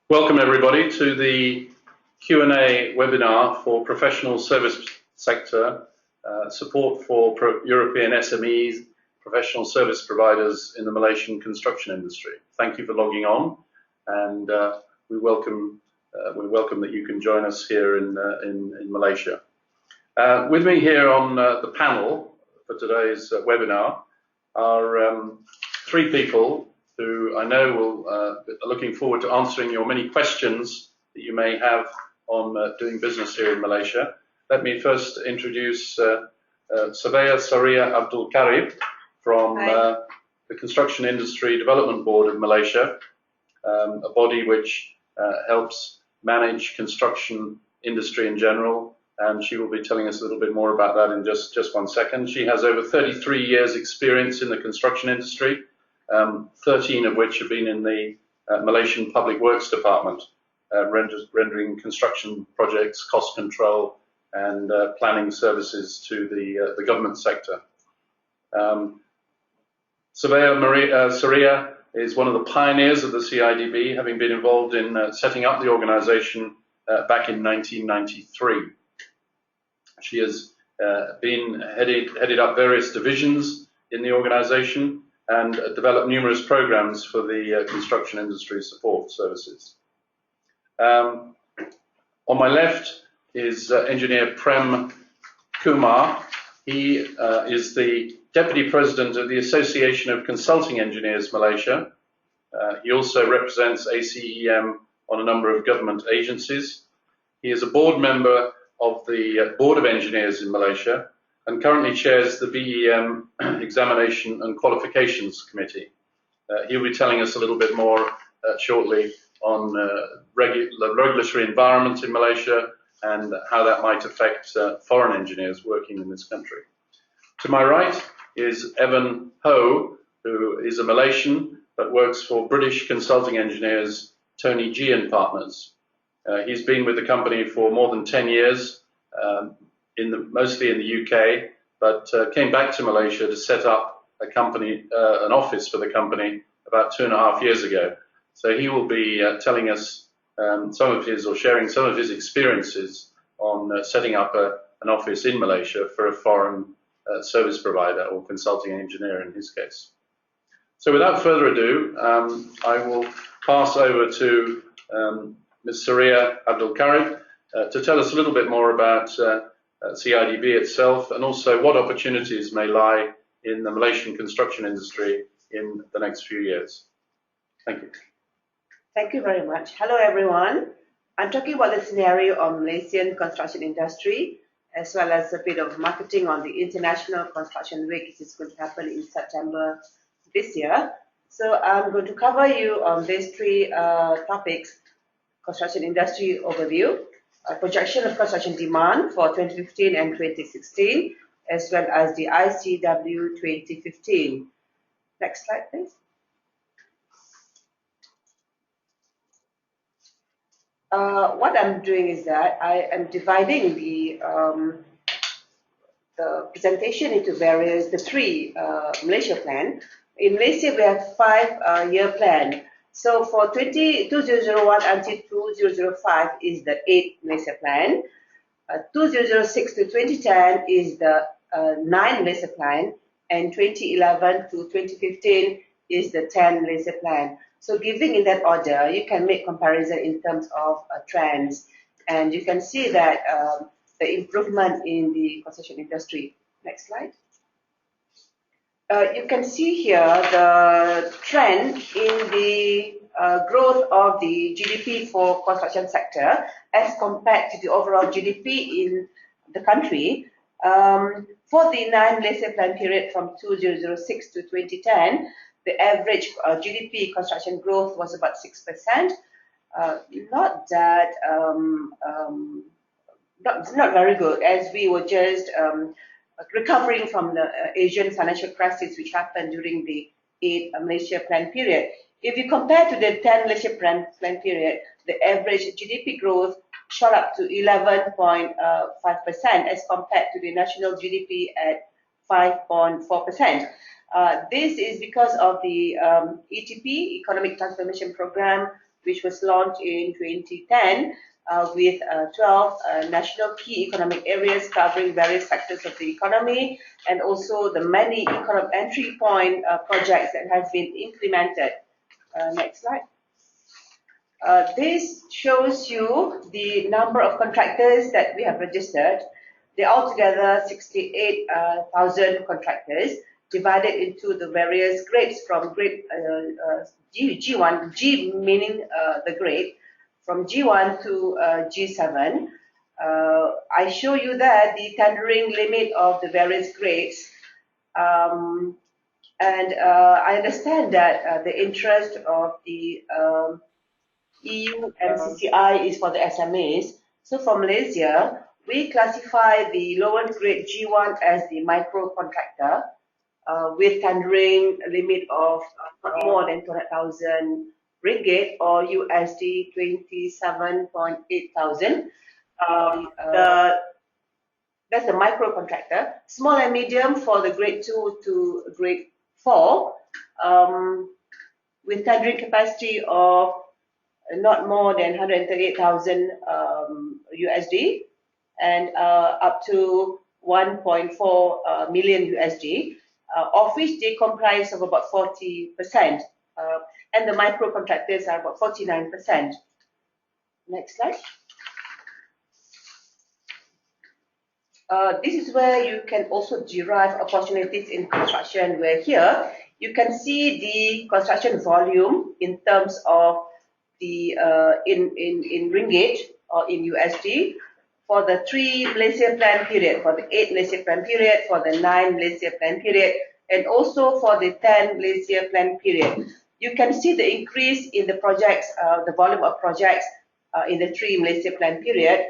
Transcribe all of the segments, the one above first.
Welcome everybody to the Q&A webinar for professional service sector support for European SMEs, professional service providers in the Malaysian construction industry. Thank you for logging on, and we welcome that you can join us here in Malaysia. With me here on the panel for today's webinar are three people who I know are looking forward to answering your many questions that you may have on doing business here in Malaysia. Let me first introduce Sariah Abdul Karib from the Construction Industry Development Board of Malaysia, a body which helps manage construction industry in general, and she will be telling us a little bit more about that in just 1 second. She has over 33 years experience in the construction industry, 13 of which have been in the Malaysian Public Works Department, rendering construction projects, cost control and planning services to the government sector. Sariah is one of the pioneers of the CIDB, having been involved in setting up the organization back in 1993. She has headed up various divisions in the organization and developed numerous programs for the construction industry support services. On my left is engineer Prem Kumar. He is the Deputy President of the Association of Consulting Engineers Malaysia. He also represents ACEM on a number of government agencies. He is a board member of the Board of Engineers in Malaysia and currently chairs the BEM Examination and Qualifications Committee. He'll be telling us a little bit more shortly on the regulatory environment in Malaysia and how that might affect foreign engineers working in this country. To my right is Evan Ho, who is a Malaysian but works for British consulting engineers Tony G and Partners. He's been with the company for more than 10 years, mostly in the UK, but came back to Malaysia to set up a company, an office for the company about 2.5 years ago. So he will be telling us sharing some of his experiences on setting up an office in Malaysia for a foreign service provider or consulting engineer in his case. So without further ado, I will pass over to Ms. Sariah Abdul Karib to tell us a little bit more about CIDB itself and also what opportunities may lie in the Malaysian construction industry in the next few years. Thank you. Thank you very much. Hello everyone. I'm talking about the scenario of Malaysian construction industry as well as a bit of marketing on the International Construction Week, which is going to happen in September this year. So I'm going to cover you on these three topics: construction industry overview, projection of construction demand for 2015 and 2016, as well as the ICW 2015. Next slide, please. What I'm doing is that I am dividing the presentation into the three Malaysia plan. In Malaysia, we have 5-year plan. So for 2001 until 2005 is the 8th Malaysia plan. 2006 to 2010 is the 9th Malaysia plan, and 2011 to 2015 is the 10th Malaysia plan. So giving in that order, you can make comparison in terms of trends, and you can see that the improvement in the construction industry. Next slide. You can see here the trend in the growth of the GDP for construction sector as compared to the overall GDP in the country. For the 9 Malaysia plan period from 2006 to 2010, the average GDP construction growth was about 6%. Not that, not very good, as we were just recovering from the Asian financial crisis which happened during the 8 Malaysia plan period. If you compare to the 10 Malaysia plan period, the average GDP growth shot up to 11.5% as compared to the national GDP at 5.4%. This is because of the ETP, Economic Transformation Program, which was launched in 2010 with 12 national key economic areas covering various sectors of the economy, and also the many economic entry point projects that has been implemented. Next slide. This shows you the number of contractors that we have registered. They are altogether 68,000 contractors, divided into the various grades from grade G1, G meaning the grade, from G1 to G7. I show you that the tendering limit of the various grades, and I understand that the interest of the EU and CCI is for the SMEs. So for Malaysia, we classify the lowest grade G1 as the micro contractor with tendering limit of not more than 200,000 ringgit or USD 27.8 thousand. That's the micro contractor. Small and medium for the grade 2 to grade 4 with tendering capacity of not more than 138,000 USD and up to 1.4 million USD, of which they comprise of about 40%, and the micro contractors are about 49%. Next slide. This is where you can also derive opportunities in construction, where here you can see the construction volume in terms of the in ringgit or in USD for the 3 Malaysia plan period, for the 8 Malaysia plan period, for the 9 Malaysia plan period, and also for the 10 Malaysia plan period. You can see the increase in the projects, the volume of projects in the 3 Malaysia plan period.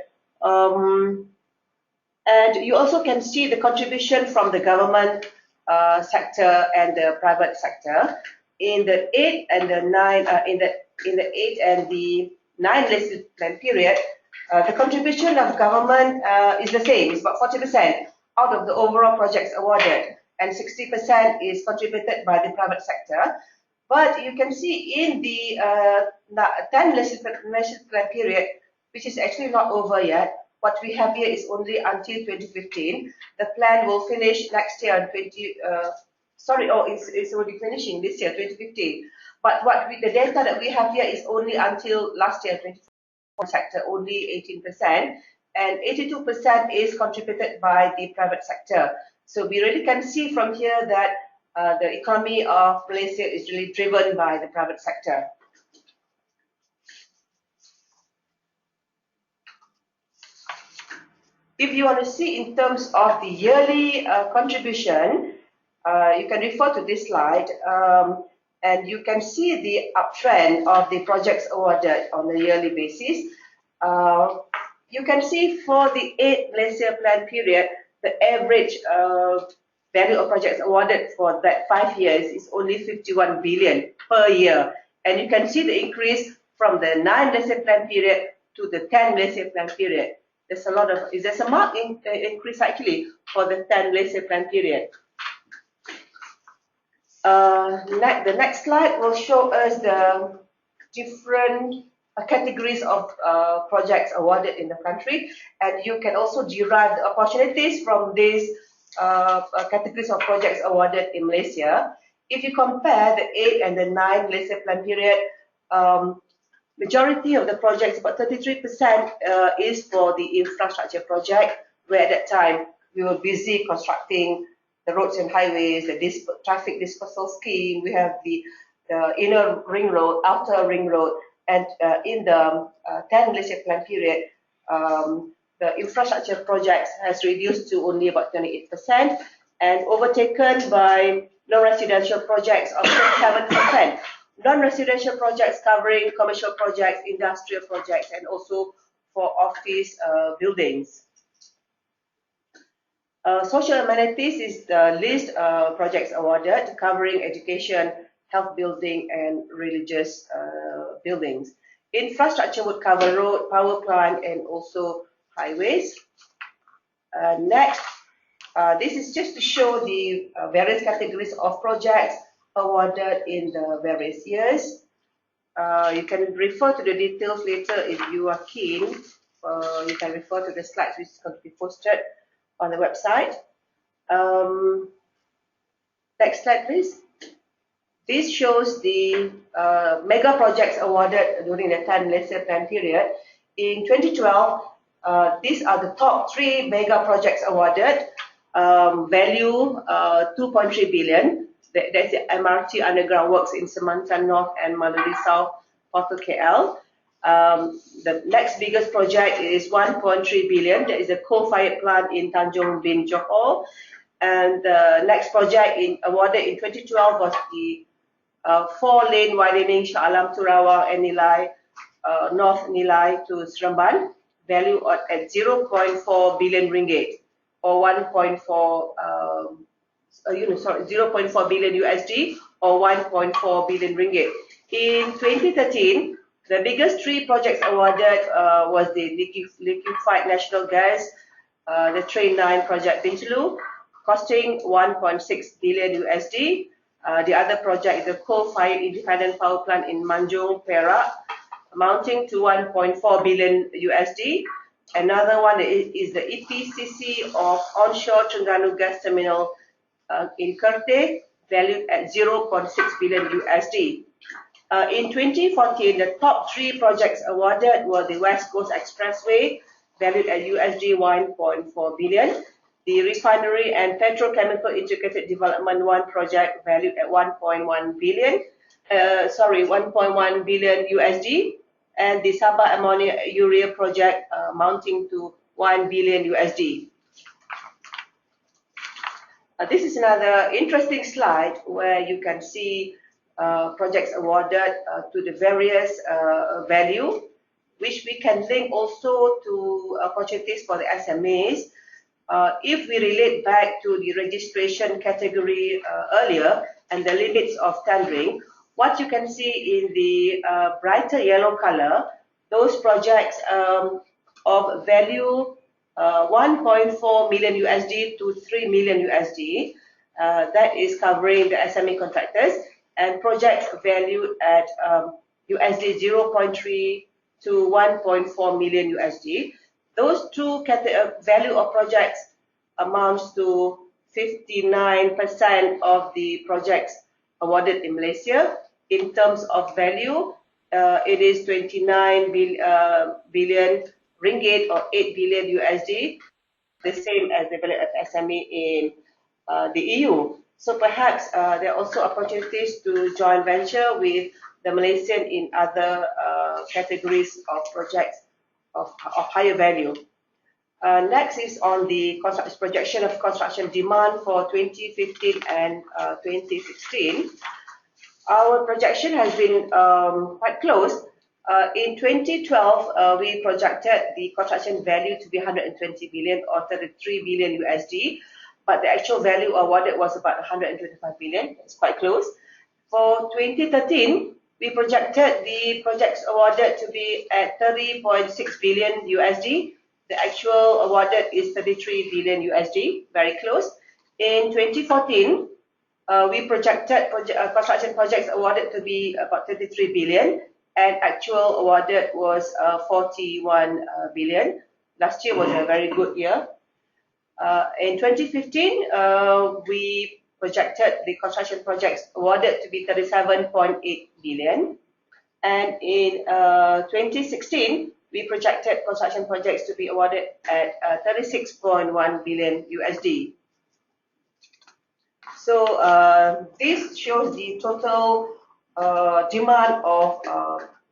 And you also can see the contribution from the government sector and the private sector in the 8 and the 9 in the 8 and the 9 Malaysia plan period. The contribution of government is the same. It's about 40% out of the overall projects awarded, and 60% is contributed by the private sector. But you can see in the 10 Malaysia plan period, which is actually not over yet. What we have here is only until 2015. The plan will finish next year, it's already finishing this year, 2015. But the data that we have here is only until last year, 2014 sector, only 18%, and 82% is contributed by the private sector. So we really can see from here that the economy of Malaysia is really driven by the private sector. If you want to see in terms of the yearly contribution, you can refer to this slide, and you can see the uptrend of the projects awarded on a yearly basis. You can see for the 8 Malaysia plan period, the average value of projects awarded for that 5 years is only 51 billion per year. And you can see the increase from the 9 Malaysia plan period to the 10 Malaysia plan period. There's a lot of, there's a marked increase actually for the 10 Malaysia plan period. The next slide will show us the different categories of projects awarded in the country, and you can also derive the opportunities from these categories of projects awarded in Malaysia. If you compare the 8 and the 9 Malaysia plan period, majority of the projects, about 33%, is for the infrastructure project, where at that time we were busy constructing the roads and highways, the traffic dispersal scheme. We have the inner ring road, outer ring road, and in the 10 Malaysia plan period, the infrastructure projects has reduced to only about 28% and overtaken by non-residential projects of 37%. Non-residential projects covering commercial projects, industrial projects, and also for office buildings. Social amenities is the least projects awarded, covering education, health building, and religious buildings. Infrastructure would cover road, power plant, and also highways. Next, This is just to show the various categories of projects awarded in the various years. You can refer to the details later if you are keen. You can refer to the slides which is going to be posted on the website. Next slide, please. This shows the mega projects awarded during the 10 Malaysia plan period. In 2012, these are the top 3 mega projects awarded. Value 2.3 billion. That's the MRT underground works in Semantan North and Maluri South, Portal KL. The next biggest project is 1.3 billion. That is a coal-fired plant in Tanjung Bin, Johor. And the next project awarded in 2012 was the 4-lane widening Shah Alam to Rawang and Nilai, North Nilai to Seremban, value at 0.4 billion ringgit or 0.4 billion USD or 1.4 billion ringgit. In 2013, the biggest 3 projects awarded was the liquefied natural gas, the Train 9 project Bintulu, costing 1.6 billion USD. The other project is the coal-fired independent power plant in Manjung, Perak, amounting to 1.4 billion USD. Another one is the EPCC of onshore Terengganu gas terminal in Kerteh, valued at 0.6 billion USD. In 2014, the top 3 projects awarded were the West Coast Expressway, valued at USD 1.4 billion. The Refinery and Petrochemical Integrated Development 1 project, valued at 1.1 billion USD, and the Sabah Ammonia Urea project amounting to 1 billion USD. This is another interesting slide where you can see projects awarded to the various value, which we can link also to opportunities for the SMEs. If we relate back to the registration category earlier and the limits of tendering, what you can see in the brighter yellow color, those projects of value 1.4 million USD to 3 million USD, that is covering the SME contractors, and projects valued at USD 0.3 to 1.4 million USD. Those 2 value of projects amounts to 59% of the projects awarded in Malaysia. In terms of value, it is 29 billion ringgit or 8 billion USD, the same as the value of SME in the EU. So perhaps there are also opportunities to joint venture with the Malaysian in other categories of projects of higher value. Next is on the projection of construction demand for 2015 and 2016. Our projection has been quite close. In 2012, we projected the construction value to be 120 billion or 33 billion USD, but the actual value awarded was about 125 billion. It's quite close. For 2013, we projected the projects awarded to be at 30.6 billion USD. The actual awarded is 33 billion USD, very close. In 2014, we projected construction projects awarded to be about 33 billion, and actual awarded was 41 billion. Last year was a very good year. In 2015, we projected the construction projects awarded to be 37.8 billion. And in 2016, we projected construction projects to be awarded at 36.1 billion USD. So this shows the total demand of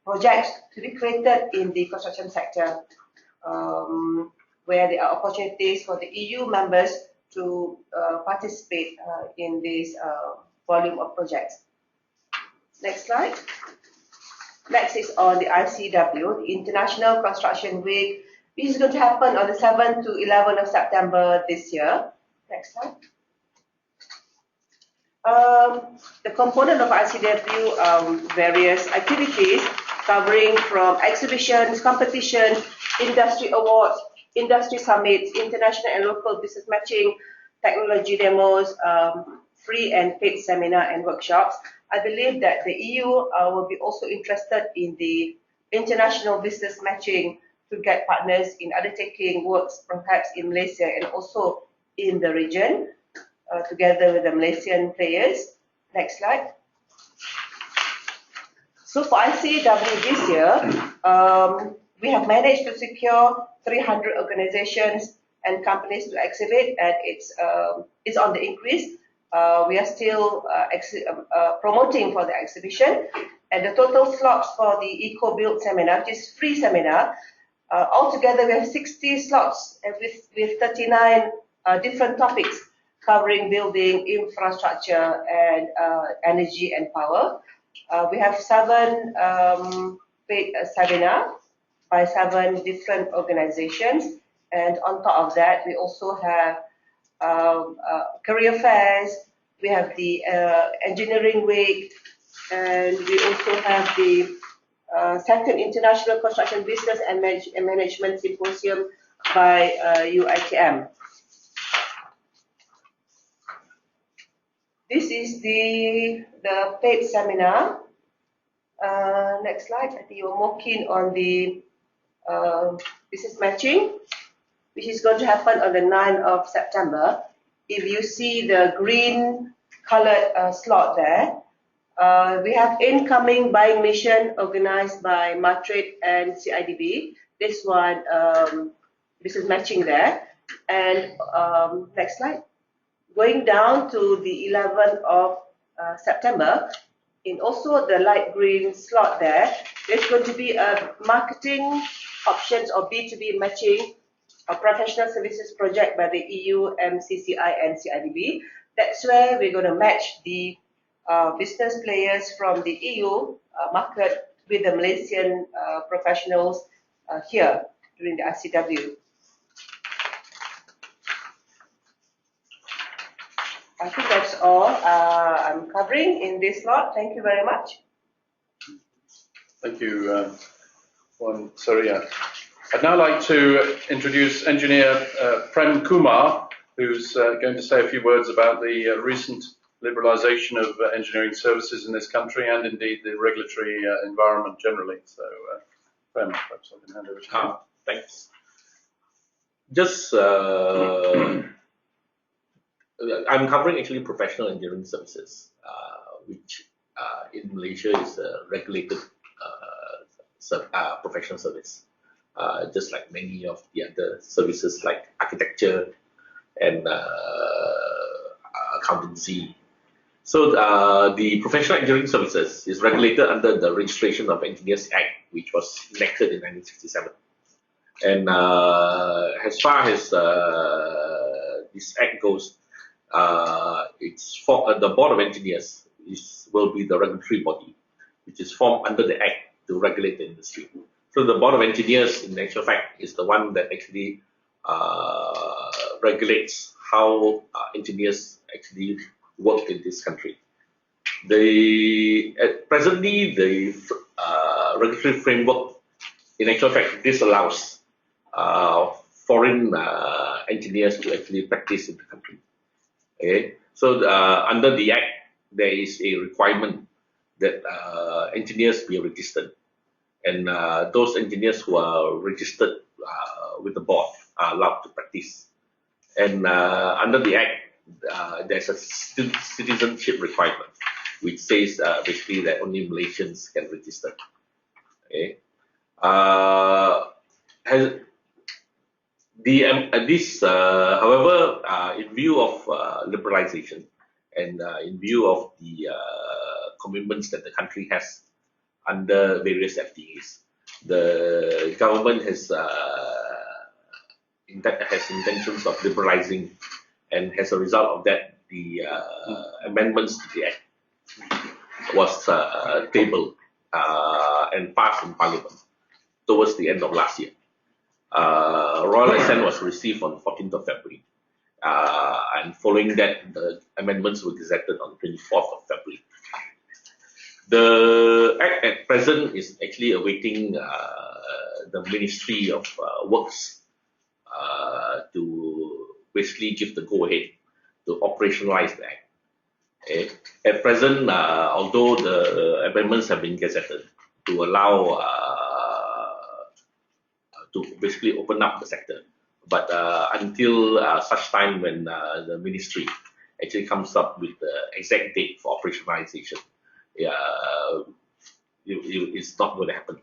projects to be created in the construction sector, where there are opportunities for the EU members to participate in this volume of projects. Next slide. Next is on the ICW, the International Construction Week, which is going to happen on the 7th to 11th of September this year. Next slide. The component of ICW various activities covering from exhibitions, competitions, industry awards, industry summits, international and local business matching, technology demos, free and paid seminar and workshops. I believe that the EU will be also interested in the international business matching to get partners in undertaking works perhaps in Malaysia and also in the region together with the Malaysian players. Next slide. So for ICAW this year, we have managed to secure 300 organizations and companies to exhibit, and it's on the increase. We are still promoting for the exhibition, and the total slots for the Eco-Build seminar, which is free seminar, altogether we have 60 slots with 39 different topics covering building, infrastructure, and energy and power. We have 7 paid seminars by 7 different organizations, and on top of that, we also have career fairs, we have the engineering week, and we also have the second International Construction Business and Management Symposium by UITM. This is the paid seminar. Next slide. I think you're more keen on the business matching, which is going to happen on the 9th of September. If you see the green colored slot there, we have incoming buying mission organized by Matrade and CIDB. This one, business matching there. And next slide. Going down to the 11th of September, in also the light green slot there, there's going to be a marketing options or B2B matching a professional services project by the EU, MCCI and CIDB. That's where we're going to match the business players from the EU market with the Malaysian professionals here during the ICW. I think that's all I'm covering in this slot. Thank you very much. Thank you, Sariah. I'd now like to introduce Engineer Prem Kumar, who's going to say a few words about the recent liberalisation of engineering services in this country and indeed the regulatory environment generally. So, Prem, perhaps I can hand over to you. Thanks. Just I'm covering actually professional engineering services, which in Malaysia is a regulated professional service, just like many of the other services like architecture and accountancy. So the professional engineering services is regulated under the Registration of Engineers Act, which was enacted in 1967. And as far as this act goes, it's for the Board of Engineers will be the regulatory body, which is formed under the Act to regulate the industry. So the Board of Engineers, in actual fact, is the one that actually regulates how engineers actually work in this country. Presently, the regulatory framework, in actual fact, disallows foreign engineers to actually practice in the country. Okay, so under the Act, there is a requirement that engineers be registered, and those engineers who are registered with the board are allowed to practice. And under the Act, there's a citizenship requirement, which says basically that only Malaysians can register. Okay, however, in view of liberalization and in view of the commitments that the country has under various FTAs, the government has intentions of liberalizing, and as a result of that, the amendments to the Act was tabled and passed in Parliament towards the end of last year. Royal Assent was received on 14th of February, and following that, the amendments were gazetted on 24th of February. The Act at present is actually awaiting the Ministry of Works to basically give the go-ahead to operationalize the Act. Okay. At present, although the amendments have been gazetted to allow to basically open up the sector, but until such time when the ministry actually comes up with the exact date for operationalization, it's not going to happen.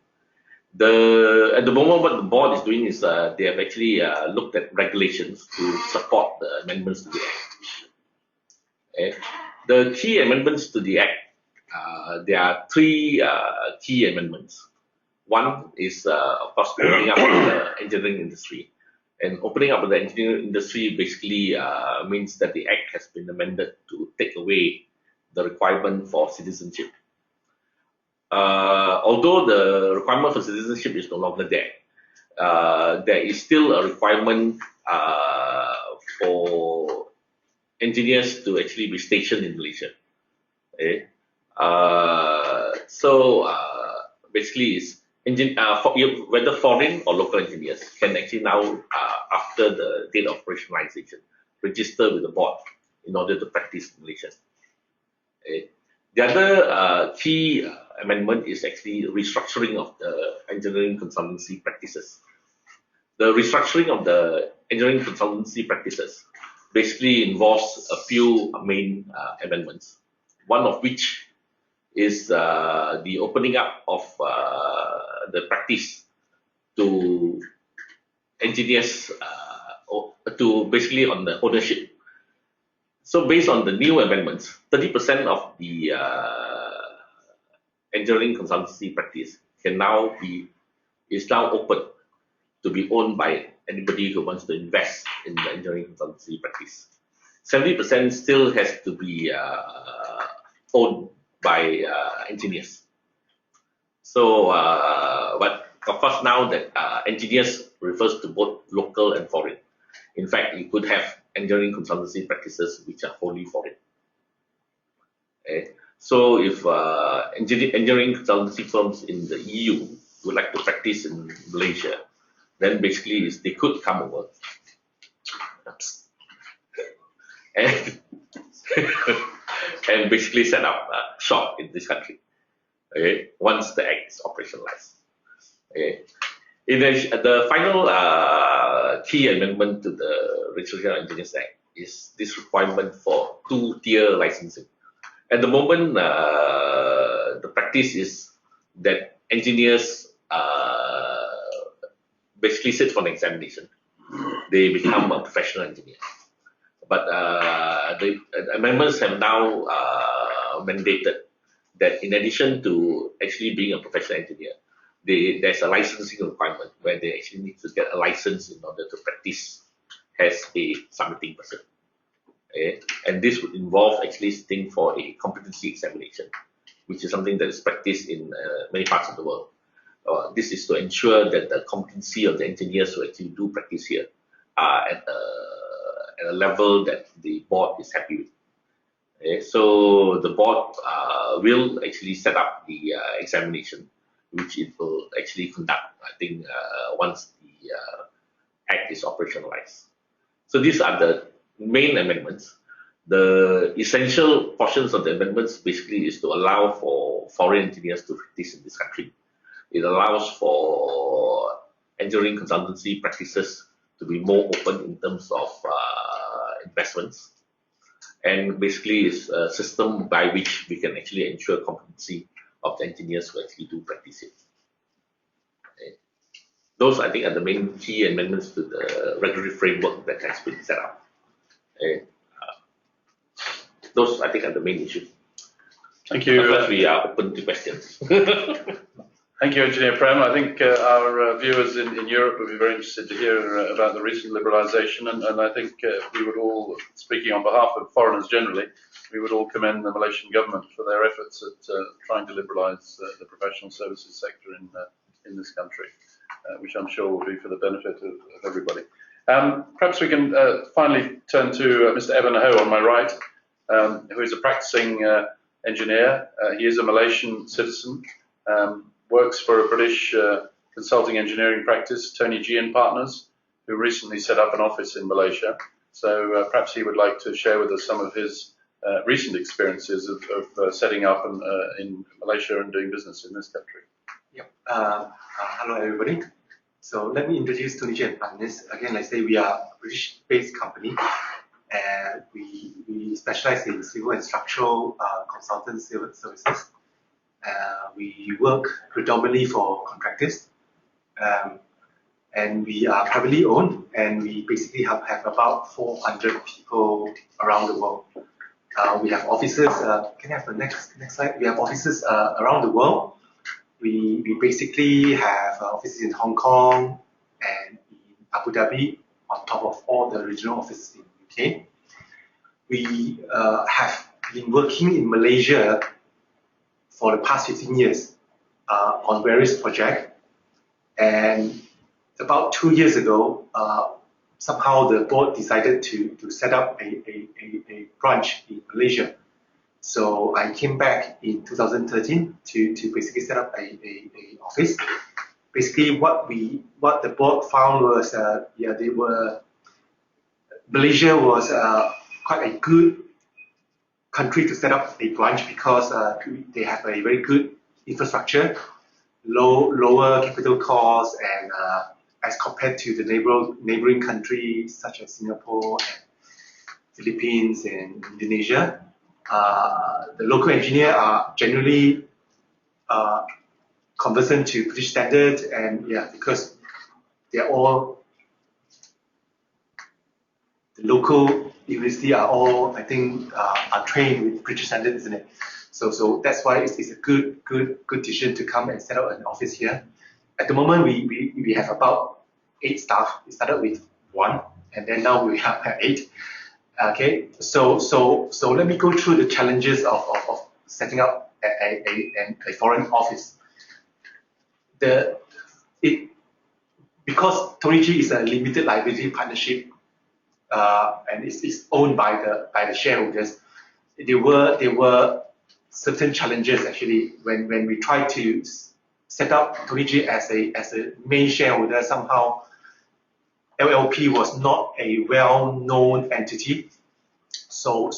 At the moment, what the board is doing is they have actually looked at regulations to support the amendments to the Act. Okay. The key amendments to the Act, there are three key amendments. One is, of course, opening up the engineering industry. And opening up the engineering industry basically means that the Act has been amended to take away the requirement for citizenship. Although the requirement for citizenship is no longer there, there is still a requirement for engineers to actually be stationed in Malaysia. Okay? Basically, it's whether foreign or local engineers can actually now, after the date of operationalization, register with the board in order to practice in Malaysia. Okay? The other key amendment is actually restructuring of the engineering consultancy practices. The restructuring of the engineering consultancy practices basically involves a few main amendments, one of which is the opening up of the practice to engineers, to basically on the ownership. So based on the new amendments, 30% of the engineering consultancy practice is now open to be owned by anybody who wants to invest in the engineering consultancy practice. 70% still has to be owned by engineers. So, but of course now that engineers refers to both local and foreign. In fact, you could have engineering consultancy practices which are wholly foreign. Okay. So if engineering consultancy firms in the EU would like to practice in Malaysia, then basically they could come over and, and basically set up shop in this country. Okay, once the Act is operationalized. Okay. The final key amendment to the Registration of Engineers Act is this requirement for two-tier licensing. At the moment, the practice is that engineers basically sit for an examination. They become a professional engineer. But the amendments have now mandated that in addition to actually being a professional engineer, there's a licensing requirement where they actually need to get a license in order to practice as a submitting person. Okay? And this would involve actually sitting for a competency examination, which is something that is practiced in many parts of the world. This is to ensure that the competency of the engineers who actually do practice here are at a level that the board is happy with. Okay? So the board will actually set up the examination, which it will actually conduct, I think, once the Act is operationalized. So these are the main amendments. The essential portions of the amendments basically is to allow for foreign engineers to practice in this country. It allows for engineering consultancy practices to be more open in terms of investments. And basically is a system by which we can actually ensure competency of the engineers who actually do practice it. Okay. Those, I think, are the main key amendments to the regulatory framework that has been set up. Okay. Those, I think, are the main issues. Thank you. Unless we are open to questions. Thank you, Engineer Prem. I think our viewers in Europe would be very interested to hear about the recent liberalisation, and I think we would all, speaking on behalf of foreigners generally, we would all commend the Malaysian government for their efforts at trying to liberalise the professional services sector in this country, which I'm sure will be for the benefit of everybody. Perhaps we can finally turn to Mr. Evan Ho on my right, who is a practicing engineer. He is a Malaysian citizen. Works for a British consulting engineering practice, Tony G and Partners, who recently set up an office in Malaysia. So perhaps he would like to share with us some of his recent experiences of setting up in Malaysia and doing business in this country. Yep. Hello, everybody. So let me introduce Tony and Partners. Again, like I say, we are a British-based company, and we specialize in civil and structural consultant services. We work predominantly for contractors, and we are privately owned, and we basically have about 400 people around the world. We have offices. Can I have the next slide? We have offices around the world. We basically have offices in Hong Kong and in Abu Dhabi, on top of all the regional offices in UK. We have been working in Malaysia for the past 15 years on various projects. And about 2 years ago, somehow the board decided to set up a branch in Malaysia. So I came back in 2013 to basically set up a office. Basically, what the board found was, Malaysia was quite a good country to set up a branch because they have a very good infrastructure, lower capital costs, and as compared to the neighboring countries such as Singapore and Philippines and Indonesia. The local engineers are generally conversant to British standards, and because they're all the local university are all, I think, are trained with British standards, isn't it? So that's why it's a good decision to come and set up an office here. At the moment, we have about 8 staff. We started with 1, and then now we have 8. Okay, so let me go through the challenges of setting up a foreign office. Because Tony G is a limited liability partnership, and it's owned by the shareholders. There were certain challenges actually when we tried to set up Tony G as a main shareholder. Somehow LLP was not a well-known entity, so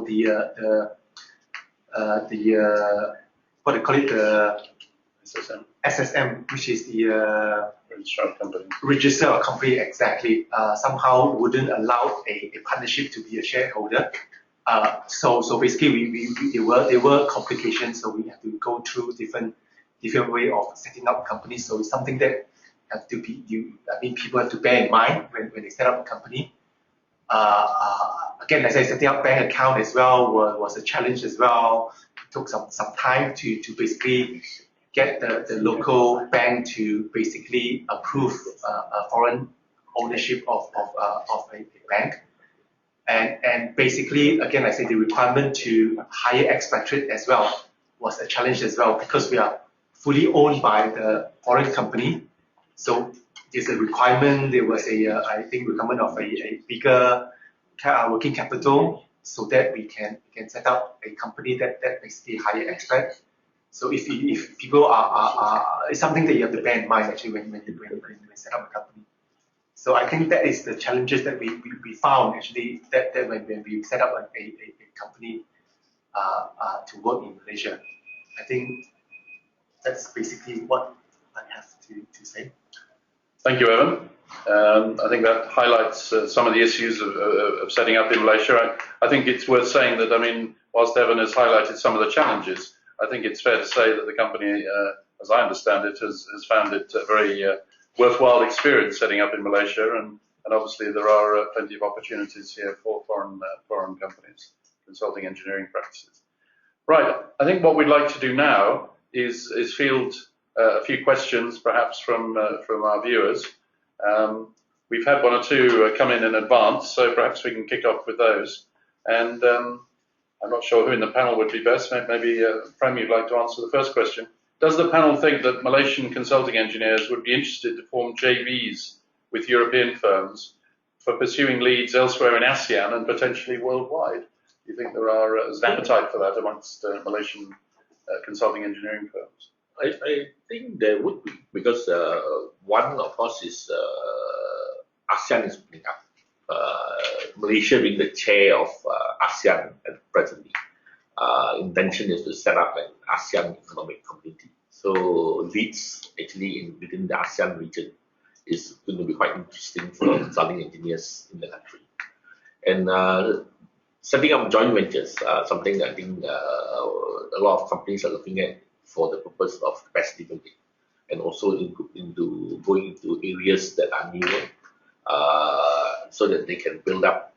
the what they call it, the SSM, which is the registrar company, exactly, somehow wouldn't allow a partnership to be a shareholder. So basically there were complications, so we have to go through different way of setting up companies. So it's something that have to be people have to bear in mind when they set up a company. Again, as I setting up bank account as well was a challenge as well. It took some time to basically get the local bank to basically approve a foreign ownership of a bank. And basically, again, I say the requirement to hire expatriate as well was a challenge as well, because we are fully owned by the foreign company. So there's a requirement. There was I think requirement of a bigger working capital, so that we can set up a company that basically hire expat. So if people are it's something that you have to bear in mind actually when set up a company. So I think that is the challenges that we found actually that when we set up a company to work in Malaysia. I think that's basically what I have to say. Thank you, Evan. I think that highlights some of the issues of setting up in Malaysia. I think it's worth saying that, I mean, whilst Evan has highlighted some of the challenges, I think it's fair to say that the company, as I understand it, has found it a very worthwhile experience setting up in Malaysia, and obviously there are plenty of opportunities here for foreign companies, consulting engineering practices. Right, I think what we'd like to do now is field a few questions, perhaps from our viewers. We've had 1 or 2 come in advance, so perhaps we can kick off with those. And I'm not sure who in the panel would be best. Maybe Prem, you'd like to answer the first question. Does the panel think that Malaysian consulting engineers would be interested to form JVs with European firms for pursuing leads elsewhere in ASEAN and potentially worldwide? Do you think there's an appetite for that amongst Malaysian consulting engineering firms? I think there would be, because one of us is ASEAN is picking up. Malaysia being the chair of ASEAN at presently, intention is to set up an ASEAN economic community. So leads actually within the ASEAN region is going to be quite interesting for consulting engineers in the country. And setting up joint ventures, something I think a lot of companies are looking at for the purpose of capacity building, and also into going into areas that are newer, so that they can build up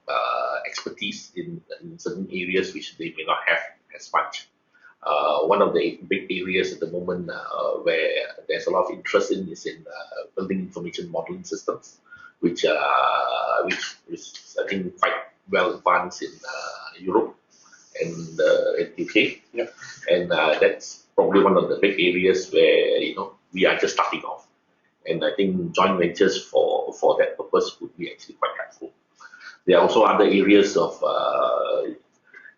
expertise in certain areas which they may not have as much. One of the big areas at the moment where there's a lot of interest in is in building information modeling systems, which is I think quite well advanced in Europe and in UK. Yeah. And that's probably one of the big areas where we are just starting off. And I think joint ventures for that purpose would be actually quite helpful. There are also other areas of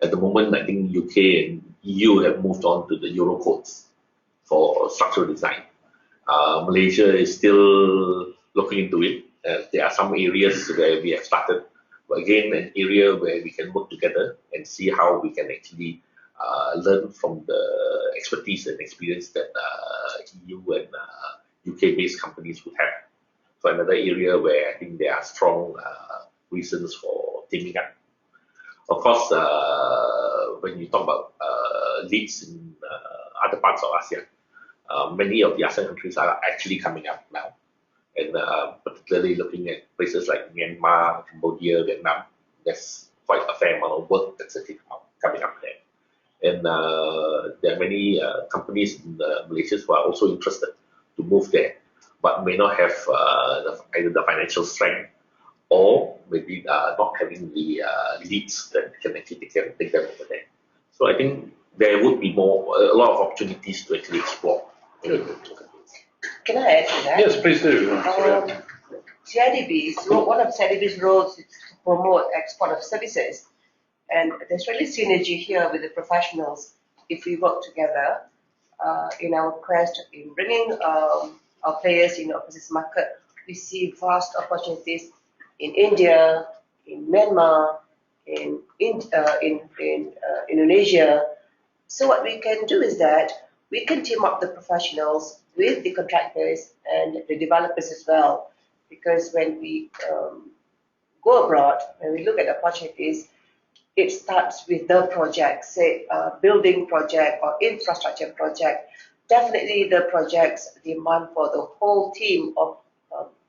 at the moment I think UK and EU have moved on to the Euro codes for structural design. Malaysia is still looking into it. There are some areas where we have started, but again, an area where we can work together and see how we can actually learn from the expertise and experience that EU and UK-based companies would have. So another area where I think there are strong reasons for teaming up. Of course, when you talk about leads in other parts of ASEAN, many of the ASEAN countries are actually coming up now. And particularly looking at places like Myanmar, Cambodia, Vietnam, there's quite a fair amount of work that's actually coming up there. And there are many companies in Malaysia who are also interested to move there, but may not have either the financial strength or maybe not having the leads that can actually take them over there. So I think there would be a lot of opportunities to actually explore. Good. Can I add to that? Yes, please do. CIDB's one of CIDB's roles is to promote export of services, and there's really synergy here with the professionals if we work together in our quest in bringing our players in the overseas market. We see vast opportunities in India, in Myanmar, in Indonesia. So what we can do is that we can team up the professionals with the contractors and the developers as well, because when we go abroad, when we look at opportunities, it starts with the project, say building project or infrastructure project. Definitely the projects demand for the whole team of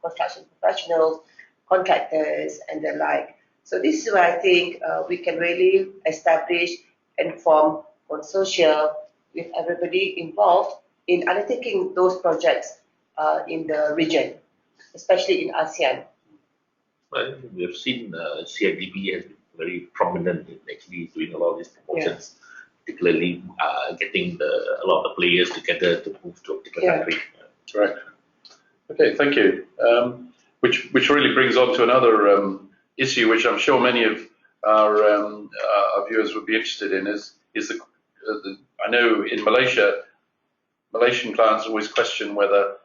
construction professionals, contractors and the like. So this is where I think we can really establish and form consortia with everybody involved in undertaking those projects in the region, especially in ASEAN. Well, we have seen CIDB has been very prominent in actually doing a lot of these promotions, particularly getting a lot of the players together to move to a particular country. Correct. Okay, thank you. Which really brings on to another issue, which I'm sure many of our viewers would be interested in, is the I know in Malaysia, Malaysian clients always question whether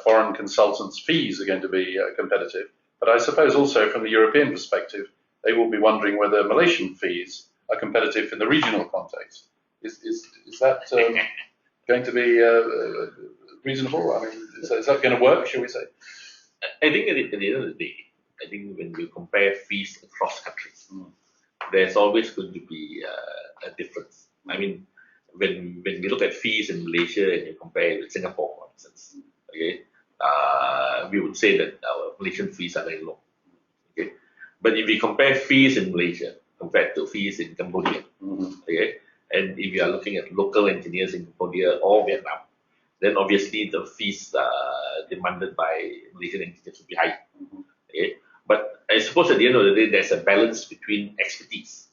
foreign consultants' fees are going to be competitive. But I suppose also from the European perspective, they will be wondering whether Malaysian fees are competitive in the regional context. Is that going to be reasonable? I mean, is that going to work, shall we say? I think at the end of the day, I think when you compare fees across countries, there's always going to be a difference. I mean, when we look at fees in Malaysia and you compare it with Singapore, for instance, okay, we would say that our Malaysian fees are very low. Okay, but if we compare fees in Malaysia compared to fees in Cambodia, okay, and if you are looking at local engineers in Cambodia or Vietnam, then obviously the fees demanded by Malaysian engineers will be high. Okay, but I suppose at the end of the day, there's a balance between expertise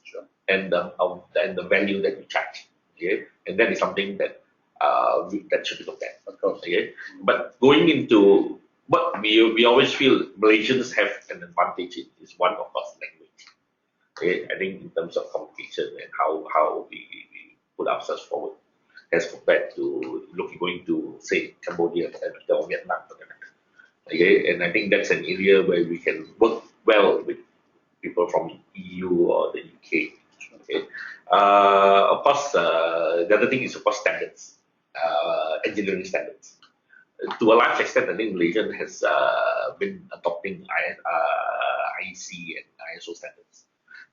and the value that we charge. Okay, and that is something that that should be looked at. Of course. Okay, but going into what we always feel Malaysians have an advantage in is one, of course, language. Okay, I think in terms of communication and how we put ourselves forward as compared to going to say Cambodia or Vietnam. Okay, and I think that's an area where we can work well with people from EU or the UK. Okay. Of course, the other thing is of course standards, engineering standards. To a large extent, I think Malaysia has been adopting IEC and ISO standards,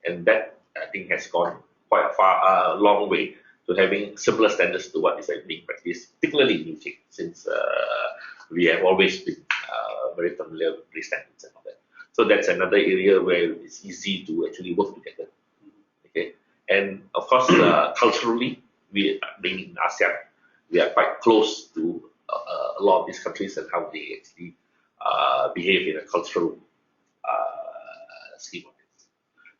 and that I think has gone quite a long way to having similar standards to what is being practiced, particularly in UK, since we have always been very familiar with these standards and all that. So that's another area where it's easy to actually work together. Okay, and of course, culturally, we being in ASEAN, we are quite close to a lot of these countries and how they actually behave in a cultural scheme of things.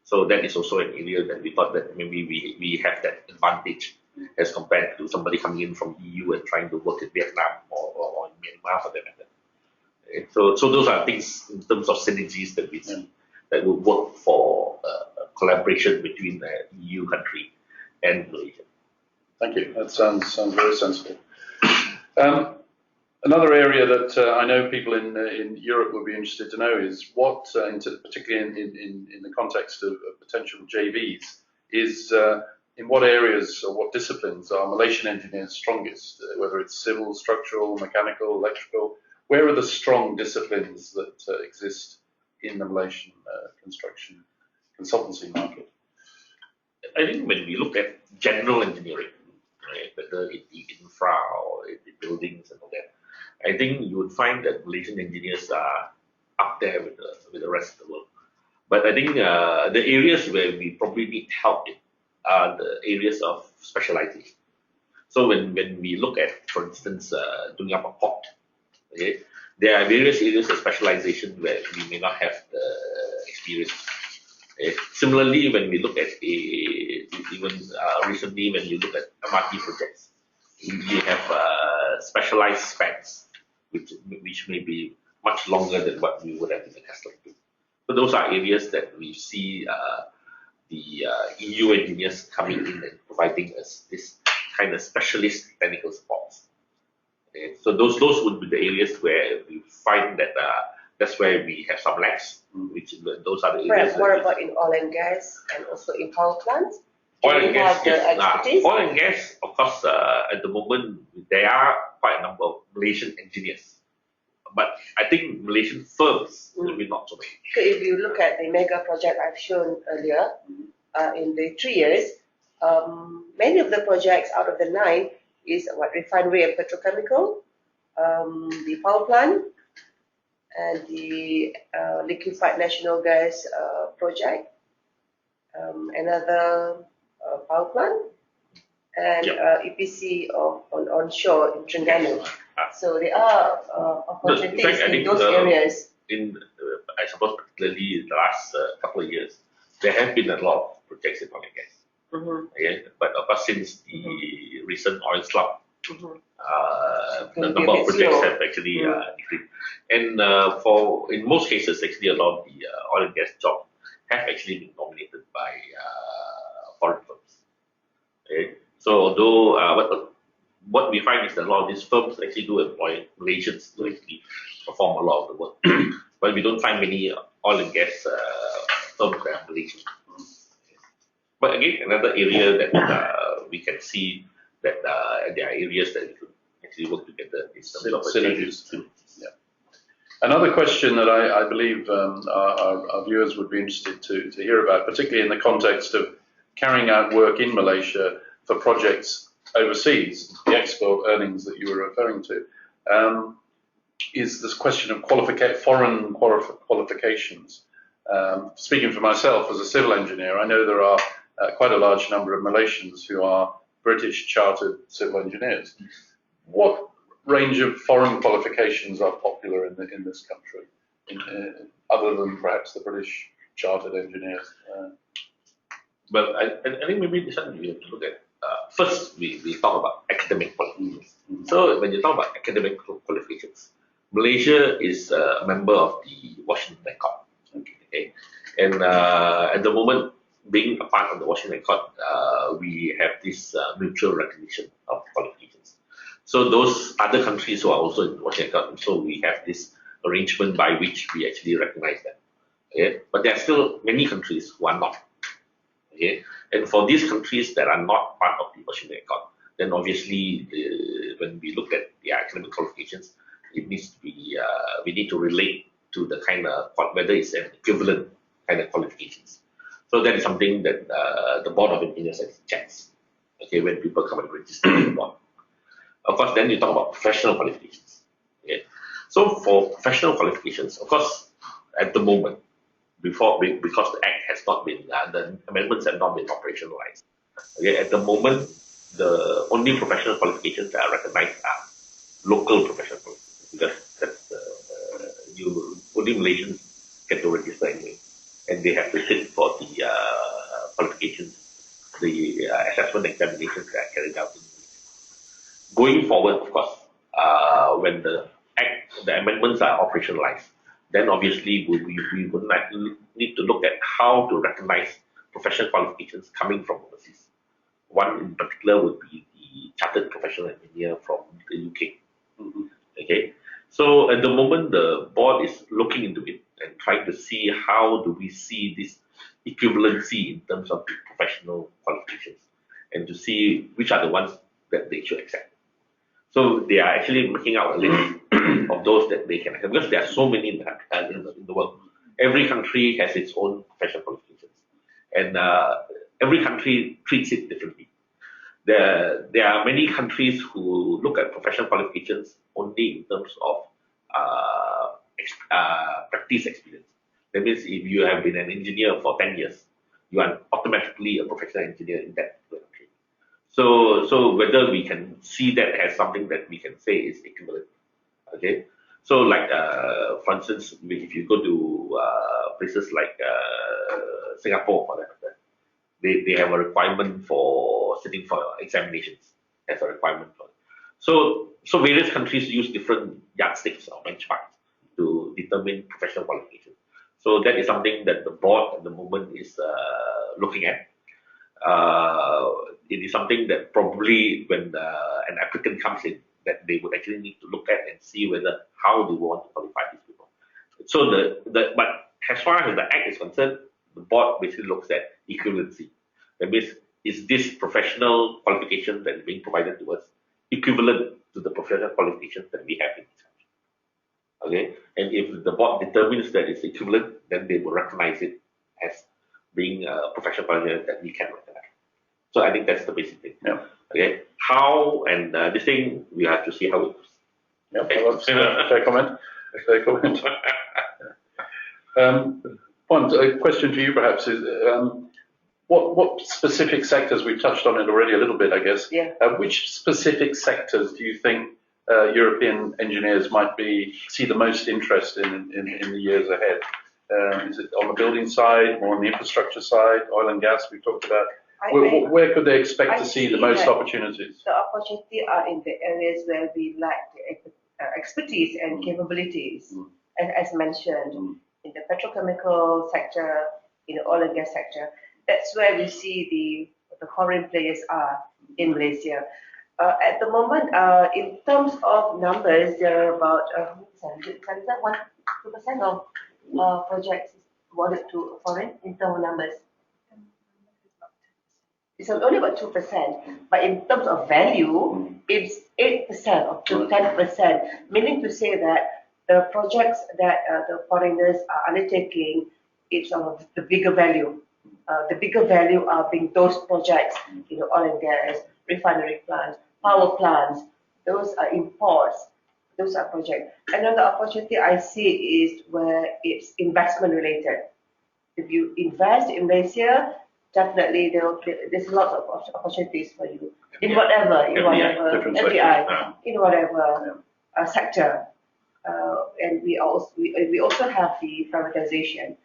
So that is also an area that we thought that maybe we have that advantage as compared to somebody coming in from EU and trying to work in Vietnam or in Myanmar for that matter. Okay. So those are things in terms of synergies that we see that will work for collaboration between the EU country and Malaysia. Thank you. That sounds very sensible. Another area that I know people in Europe will be interested to know is what, particularly in the context of potential JVs, is in what areas or what disciplines are Malaysian engineers strongest, whether it's civil, structural, mechanical, electrical. Where are the strong disciplines that exist in the Malaysian construction consultancy market? I think when we look at general engineering, right, whether it be infra or it be buildings and all that, I think you would find that Malaysian engineers are up there with the rest of the world. But I think the areas where we probably need help in are the areas of specialization. So when we look at, for instance, doing up a port, okay, there are various areas of specialization where we may not have the experience. Okay. Similarly, when we look at even recently, when you look at MRT projects, we have specialized specs, which may be much longer than what we would have been accustomed to. So those are areas that we see the EU engineers coming in and providing us this kind of specialist technical support. Okay. So those would be the areas where we find that that's where we have some lacks, which those are the areas. What about in oil and gas and also in power plants? Oil and gas, yes. Oil and gas, of course, at the moment, there are quite a number of Malaysian engineers. But I think Malaysian firms will be not so many. Okay, if you look at the mega project I've shown earlier, in the 3 years, many of the projects out of the 9 is refinery and petrochemical, the power plant, and the liquefied natural gas project, another power plant, and EPC on onshore in Terengganu. So there are opportunities in those areas. I suppose particularly in the last couple of years, there have been a lot of projects in oil and gas. Okay? But of course, since the recent oil slump, the number of projects have actually decreased. And in most cases, actually, a lot of the oil and gas jobs have actually been dominated by foreign firms. Okay? So although what we find is that a lot of these firms actually do employ Malaysians to actually perform a lot of the work, but we don't find many oil and gas firms that are Malaysian. But again, another area that we can see that there are areas that we could actually work together in terms of synergies. Yeah. Another question that I believe our viewers would be interested to hear about, particularly in the context of carrying out work in Malaysia for projects overseas, the export earnings that you were referring to, is this question of foreign qualifications. Speaking for myself as a civil engineer, I know there are quite a large number of Malaysians who are British chartered civil engineers. What range of foreign qualifications are popular in this country, other than perhaps the British chartered engineers? But I think maybe this one we have to look at. First, we talk about academic qualifications. So when you talk about academic qualifications, Malaysia is a member of the Washington Accord. Okay? And at the moment, being a part of the Washington Accord, we have this mutual recognition of qualifications. So those other countries who are also in the Washington Accord, so we have this arrangement by which we actually recognize them. Okay? But there are still many countries who are not. Okay? And for these countries that are not part of the Australian Accord, then obviously when we look at the academic qualifications, it needs to be we need to relate to the kind of whether it's an equivalent kind of qualifications. So that is something that the Board of Engineers checks. Okay, when people come and register on the board. Of course, then you talk about professional qualifications. Okay, so for professional qualifications, of course, at the moment, because the Act has not been, the amendments have not been operationalized. Okay, at the moment, the only professional qualifications that are recognized are local professional qualifications, because that's only Malaysians get to register anyway, and they have to sit for the qualifications, the assessment examinations that are carried out in Malaysia. Going forward, of course, when the amendments are operationalized, then obviously we would need to look at how to recognize professional qualifications coming from overseas. One in particular would be the Chartered Professional Engineer from the UK. Okay, so at the moment the board is looking into it and trying to see how do we see this equivalency in terms of the professional qualifications, and to see which are the ones that they should accept. So they are actually making out a list of those that they can accept, because there are so many in the world. Every country has its own professional qualifications, and every country treats it differently. There are many countries who look at professional qualifications only in terms of practice experience. That means if you have been an engineer for 10 years, you are automatically a professional engineer in that country. So whether we can see that as something that we can say is equivalent. Okay, so like for instance, if you go to places like Singapore, for example, they have a requirement for sitting for examinations as a requirement for it. So various countries use different yardsticks or benchmarks to determine professional qualifications. So that is something that the board at the moment is looking at. It is something that probably when an applicant comes in, that they would actually need to look at and see whether how do we want to qualify these people. So but as far as the Act is concerned, the board basically looks at equivalency. That means, is this professional qualification that is being provided to us equivalent to the professional qualifications that we have in this country? Okay, and if the board determines that it's equivalent, then they will recognize it as being a professional qualification that we can recognize. So I think that's the basic thing. Yeah. Okay, how and this thing we have to see how it goes. Yeah, well, fair comment. Fair comment. A question for you perhaps is what specific sectors, we've touched on it already a little bit, I guess. Yeah. Which specific sectors do you think European engineers might see the most interest in the years ahead? Is it on the building side, more on the infrastructure side, oil and gas we talked about? Where could they expect to see the most opportunities? The opportunity are in the areas where we lack the expertise and capabilities, and as mentioned, in the petrochemical sector, in the oil and gas sector. That's where we see the foreign players are in Malaysia. At the moment, in terms of numbers, there are about 2% of projects awarded to foreign in terms of numbers. It's only about 2%, but in terms of value, it's 8% up to 10%, meaning to say that the projects that the foreigners are undertaking, it's of the bigger value. The bigger value are being those projects, oil and gas, refinery plants, power plants, those are imports, those are projects. Another opportunity I see is where it's investment related. If you invest in Malaysia, definitely there's lots of opportunities for you in whatever sector. And we also have the privatization.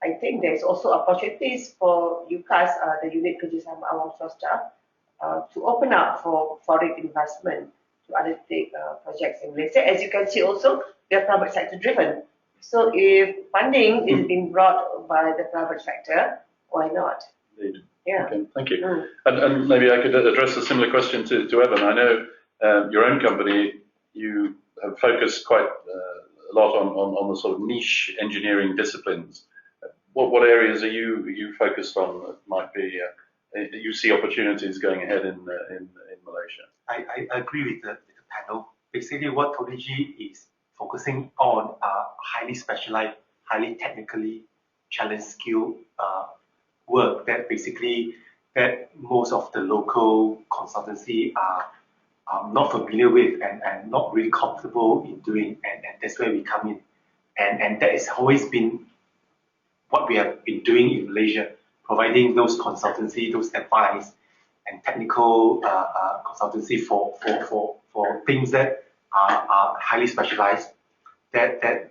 I think there's also opportunities for UCAS, the Unit Kerjasama Awam Swasta, to open up for foreign investment to undertake projects in Malaysia. As you can see also, we are private sector driven. So if funding is being brought by the private sector, why not? Indeed. Yeah. Okay, thank you. And maybe I could address a similar question to Evan. I know your own company, you have focused quite a a lot on the sort of niche engineering disciplines. What areas are you focused on that might be you see opportunities going ahead in Malaysia? I agree with the panel. Basically, what Toliji is focusing on are highly specialized, highly technically challenged skill work that basically that most of the local consultancy are not familiar with and not really comfortable in doing, and that's where we come in. And that has always been what we have been doing in Malaysia, providing those consultancy, those advice and technical consultancy for things that are highly specialized that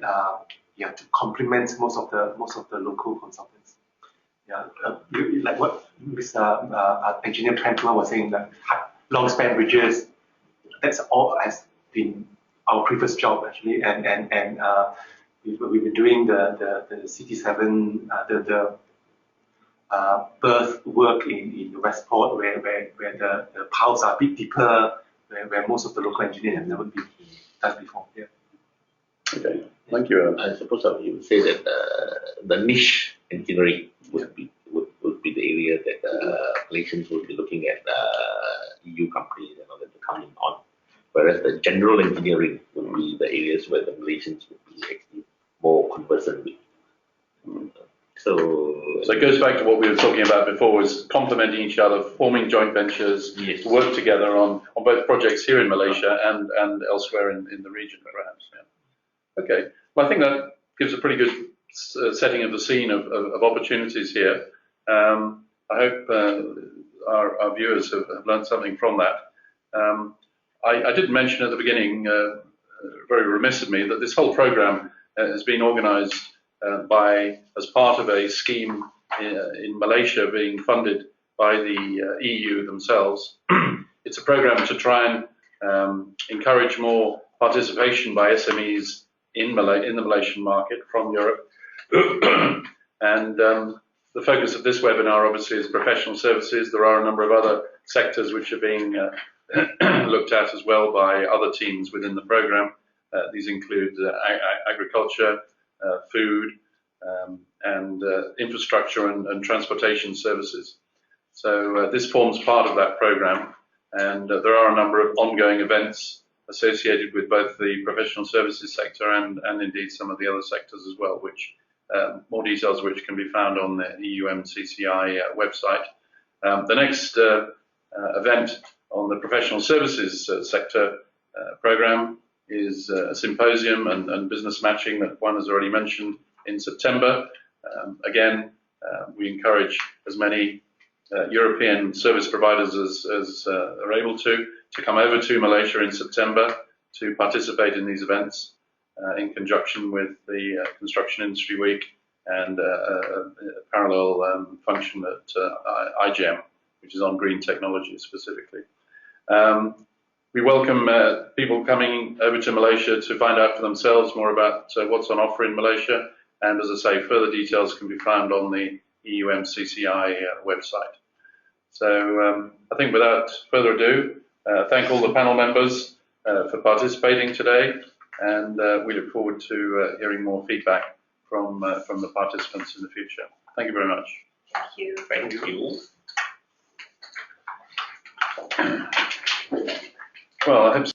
you have to complement most of the local consultants. Yeah, like what Mr. Engineer Prem was saying, that long span bridges, that's all has been our previous job actually, and we've been doing the CT7 the berth work in the Westport where the piles are a bit deeper, where most of the local engineers have never been done before. Yeah. Okay, thank you. I suppose I would say that the niche engineering would be the area that Malaysians would be looking at EU companies and all that to come in on, whereas the general engineering would be the areas where the Malaysians would be actually more conversant with. So it goes back to what we were talking about before, is complementing each other, forming joint ventures, yes, to work together on both projects here in Malaysia and elsewhere in the region, perhaps. Yeah. Okay, well, I think that gives a pretty good setting of the scene of opportunities here. I hope our viewers have learned something from that. I did mention at the beginning, very remiss of me, that this whole program has been organised as part of a scheme in Malaysia being funded by the EU themselves. It's a program to try and encourage more participation by SMEs in the Malaysian market from Europe. And the focus of this webinar obviously is professional services. There are a number of other sectors which are being looked at as well by other teams within the program. These include agriculture, food, and infrastructure and transportation services. So this forms part of that program, and there are a number of ongoing events associated with both the professional services sector and indeed some of the other sectors as well, which more details of which can be found on the EUMCCI website. The next event on the professional services sector program is a symposium and business matching that Juan has already mentioned in September. Again, we encourage as many European service providers as are able to come over to Malaysia in September to participate in these events in conjunction with the Construction Industry Week and a parallel function at IGEM, which is on green technology specifically. We welcome people coming over to Malaysia to find out for themselves more about what's on offer in Malaysia. And as I say, further details can be found on the EUMCCI website. So I think without further ado, thank all the panel members for participating today. And we look forward to hearing more feedback from the participants in the future. Thank you very much. Thank you. thank you. Well, I hope